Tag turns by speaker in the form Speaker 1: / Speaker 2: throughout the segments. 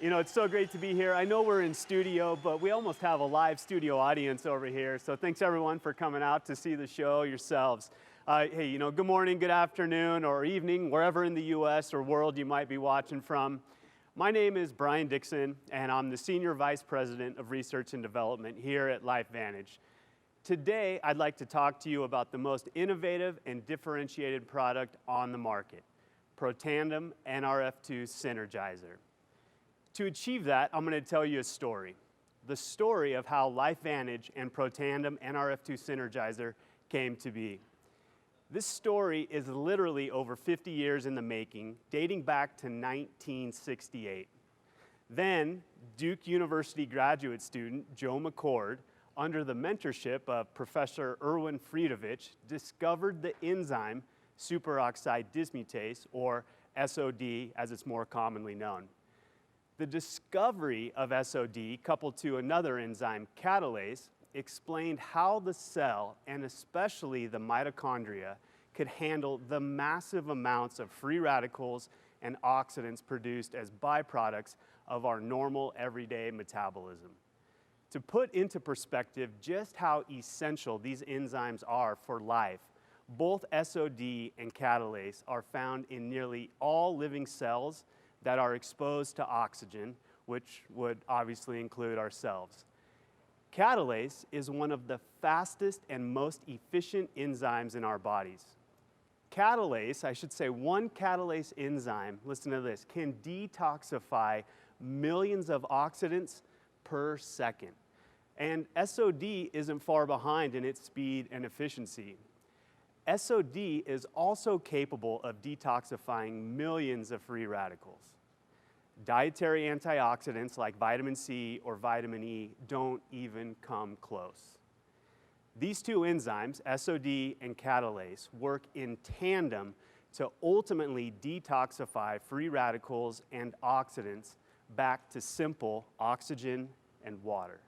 Speaker 1: You know, it's so great to be here. I know we're in studio, but we almost have a live studio audience over here. So thanks everyone for coming out to see the show yourselves. Hey, you know, good morning, good afternoon, or evening, wherever in the US or world you might be watching from. My name is Brian Dixon, and I'm the Senior Vice President of Research and Development here at LifeVantage. Today, I'd like to talk to you about the most innovative and differentiated product on the market, Protandim NRF2 Synergizer. To achieve that, I'm going to tell you a story. The story of how LifeVantage and Protandim NRF2 Synergizer came to be. This story is literally over 50 years in the making, dating back to 1968. Then, Duke University graduate student JoeMcCord, under the mentorship of Professor Erwin Friedovich, discovered the enzyme superoxide dismutase, or SOD as it's more commonly known. The discovery of SOD, coupled to another enzyme, catalase, explained how the cell, and especially the mitochondria, could handle the massive amounts of free radicals and oxidants produced as byproducts of our normal everyday metabolism. To put into perspective just how essential these enzymes are for life, both SOD and catalase are found in nearly all living cells that are exposed to oxygen, which would obviously include ourselves. Catalase is one of the fastest and most efficient enzymes in our bodies. Catalase, I should say one catalase enzyme, listen to this, can detoxify millions of oxidants per second. And SOD isn't far behind in its speed and efficiency. SOD is also capable of detoxifying millions of free radicals. Dietary antioxidants like vitamin C or vitamin E don't even come close. These two enzymes, SOD and catalase, work in tandem to ultimately detoxify free radicals and oxidants back to simple oxygen and water.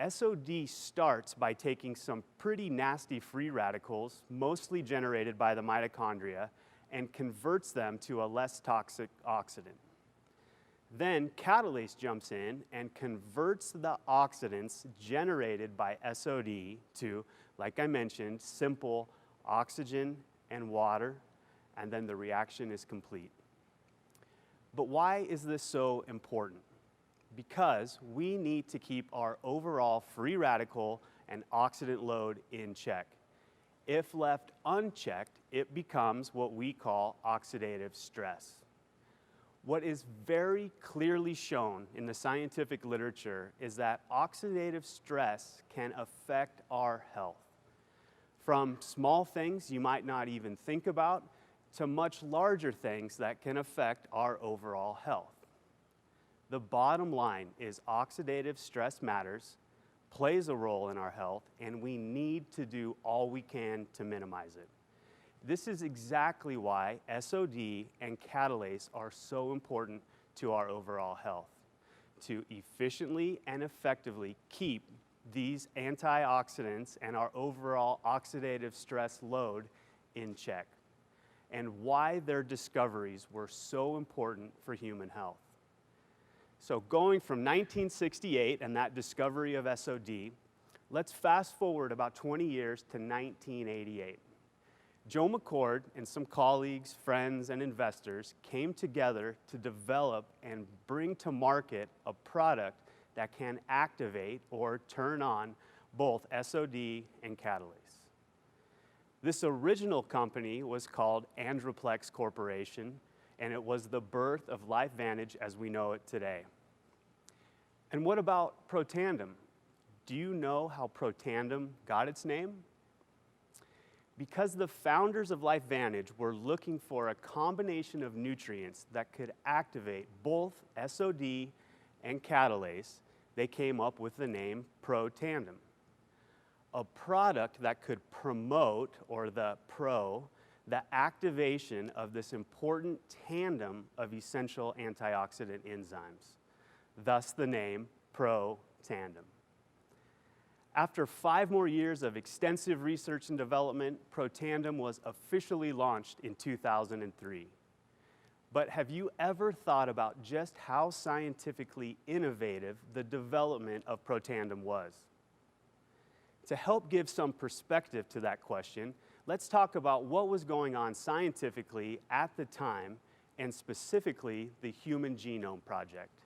Speaker 1: SOD starts by taking some pretty nasty free radicals, mostly generated by the mitochondria, and converts them to a less toxic oxidant. Then catalase jumps in and converts the oxidants generated by SOD to, like I mentioned, simple oxygen and water, and then the reaction is complete. But why is this so important? Because we need to keep our overall free radical and oxidant load in check. If left unchecked, it becomes what we call oxidative stress. What is very clearly shown in the scientific literature is that oxidative stress can affect our health. From small things you might not even think about to much larger things that can affect our overall health. The bottom line is oxidative stress matters, plays a role in our health, and we need to do all we can to minimize it. This is exactly why SOD and catalase are so important to our overall health. To efficiently and effectively keep these antioxidants and our overall oxidative stress load in check, and why their discoveries were so important for human health. So going from 1968 and that discovery of SOD, let's fast forward about 20 years to 1988. JoeMcCord and some colleagues, friends, and investors came together to develop and bring to market a product that can activate or turn on both SOD and catalase. This original company was called Androplex Corporation, and it was the birth of LifeVantage as we know it today. And what about Protandim? Do you know how Protandim got its name? Because the founders of LifeVantage were looking for a combination of nutrients that could activate both SOD and catalase, they came up with the name Protandim. A product that could promote, or the activation of this important tandem of essential antioxidant enzymes. Thus the name Protandim. After 5 more years of extensive research and development, Protandim was officially launched in 2003. But have you ever thought about just how scientifically innovative the development of Protandim was? To help give some perspective to that question, let's talk about what was going on scientifically at the time, and specifically the Human Genome Project.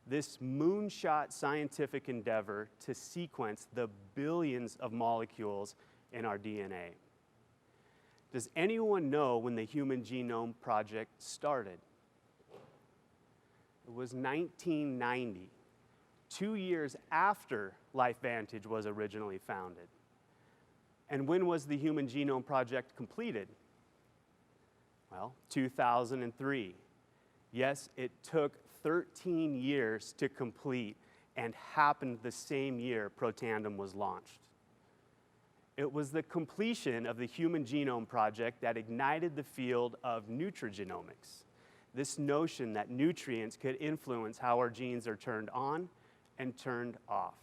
Speaker 1: This moonshot scientific endeavor to sequence the billions of molecules in our DNA. Does anyone know when the Human Genome Project started? It was 1990, 2 years after LifeVantage was originally founded. And when was the Human Genome Project completed? Well, 2003. Yes, it took 13 years to complete and happened the same year Protandim was launched. It was the completion of the Human Genome Project that ignited the field of Nutrigenomics, this notion that nutrients could influence how our genes are turned on and turned off.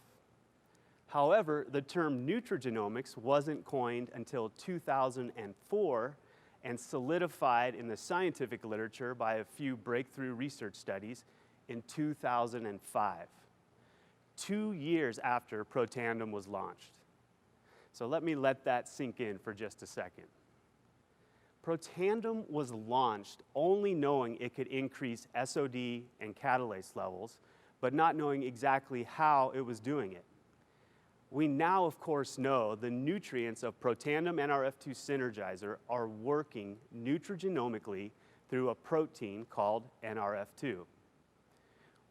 Speaker 1: However, the term nutrigenomics wasn't coined until 2004 and solidified in the scientific literature by a few breakthrough research studies in 2005, 2 years after Protandim was launched. So let me let that sink in for just a second. Protandim was launched only knowing it could increase SOD and catalase levels, but not knowing exactly how it was doing it. We now, of course, know the nutrients of Protandim NRF2 synergizer are working nutrigenomically through a protein called NRF2.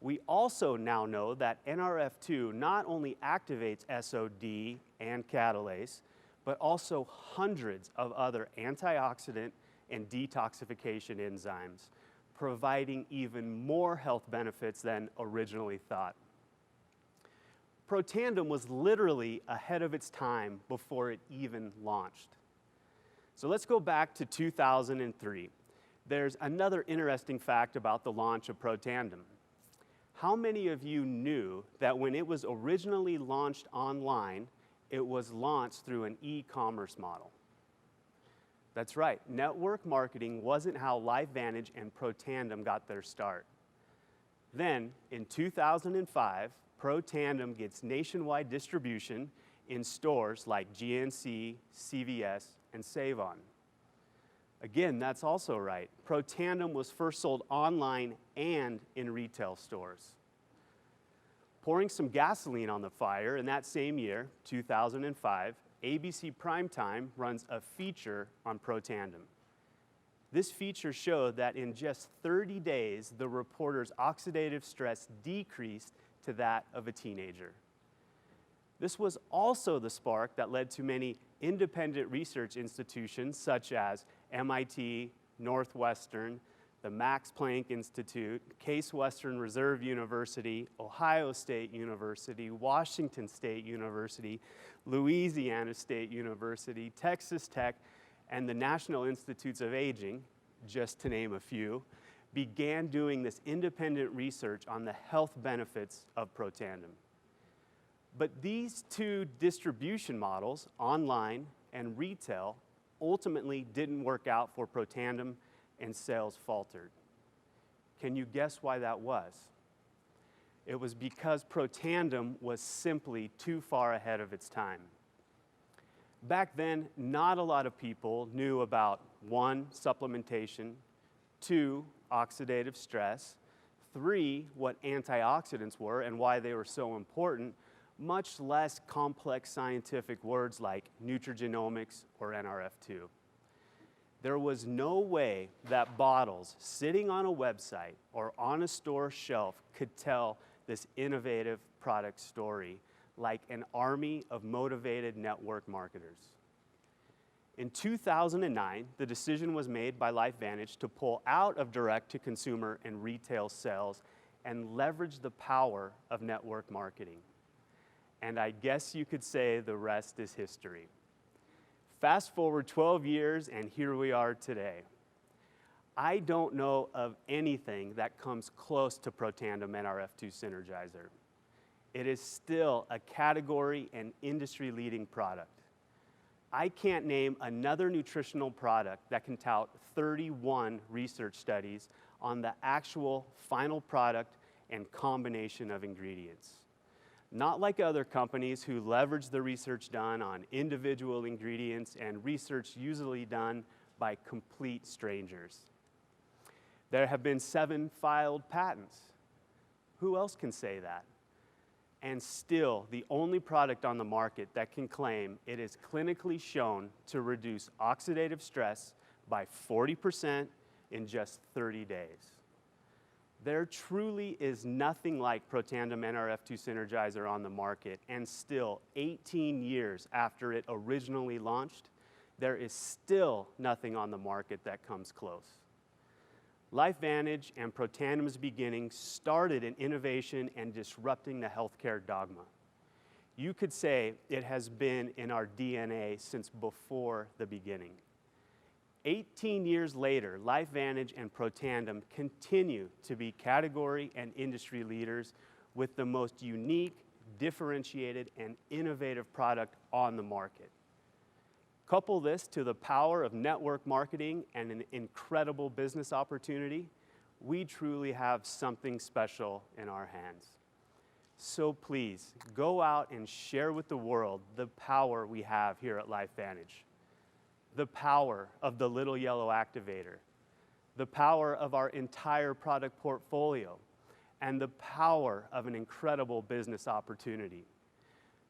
Speaker 1: We also now know that NRF2 not only activates SOD and catalase, but also hundreds of other antioxidant and detoxification enzymes, providing even more health benefits than originally thought. Protandim was literally ahead of its time before it even launched. So let's go back to 2003. There's another interesting fact about the launch of Protandim. How many of you knew that when it was originally launched online, it was launched through an e-commerce model? That's right, network marketing wasn't how LifeVantage and Protandim got their start. Then, in 2005, Protandim gets nationwide distribution in stores like GNC, CVS, and Save-On. Again, that's also right. Protandim was first sold online and in retail stores. Pouring some gasoline on the fire, in that same year, 2005, ABC Primetime runs a feature on Protandim. This feature showed that in just 30 days, the reporter's oxidative stress decreased to that of a teenager. This was also the spark that led to many independent research institutions such as MIT, Northwestern, the Max Planck Institute, Case Western Reserve University, Ohio State University, Washington State University, Louisiana State University, Texas Tech, and the National Institutes of Aging, just to name a few, began doing this independent research on the health benefits of Protandim. But these two distribution models, online and retail, ultimately didn't work out for Protandim and sales faltered. Can you guess why that was? It was because Protandim was simply too far ahead of its time. Back then, not a lot of people knew about 1, supplementation, 2, oxidative stress, 3, what antioxidants were and why they were so important, much less complex scientific words like nutrigenomics or NRF2. There was no way that bottles sitting on a website or on a store shelf could tell this innovative product story like an army of motivated network marketers. In 2009, the decision was made by LifeVantage to pull out of direct-to-consumer and retail sales and leverage the power of network marketing. And I guess you could say the rest is history. Fast forward 12 years, and here we are today. I don't know of anything that comes close to Protandim NRF2 Synergizer. It is still a category and industry-leading product. I can't name another nutritional product that can tout 31 research studies on the actual final product and combination of ingredients. Not like other companies who leverage the research done on individual ingredients and research usually done by complete strangers. There have been 7 filed patents. Who else can say that? And still, the only product on the market that can claim it is clinically shown to reduce oxidative stress by 40% in just 30 days. There truly is nothing like Protandim NRF2 Synergizer on the market, and still 18 years after it originally launched, there is still nothing on the market that comes close. LifeVantage and Protandim's beginning started an innovation and disrupting the healthcare dogma. You could say it has been in our DNA since before the beginning. 18 years later, LifeVantage and Protandim continue to be category and industry leaders with the most unique, differentiated, and innovative product on the market. Couple this to the power of network marketing and an incredible business opportunity, we truly have something special in our hands. So please, go out and share with the world the power we have here at LifeVantage. The power of the little yellow activator, the power of our entire product portfolio, and the power of an incredible business opportunity.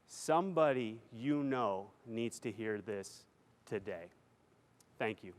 Speaker 1: Somebody you know needs to hear this today. Thank you.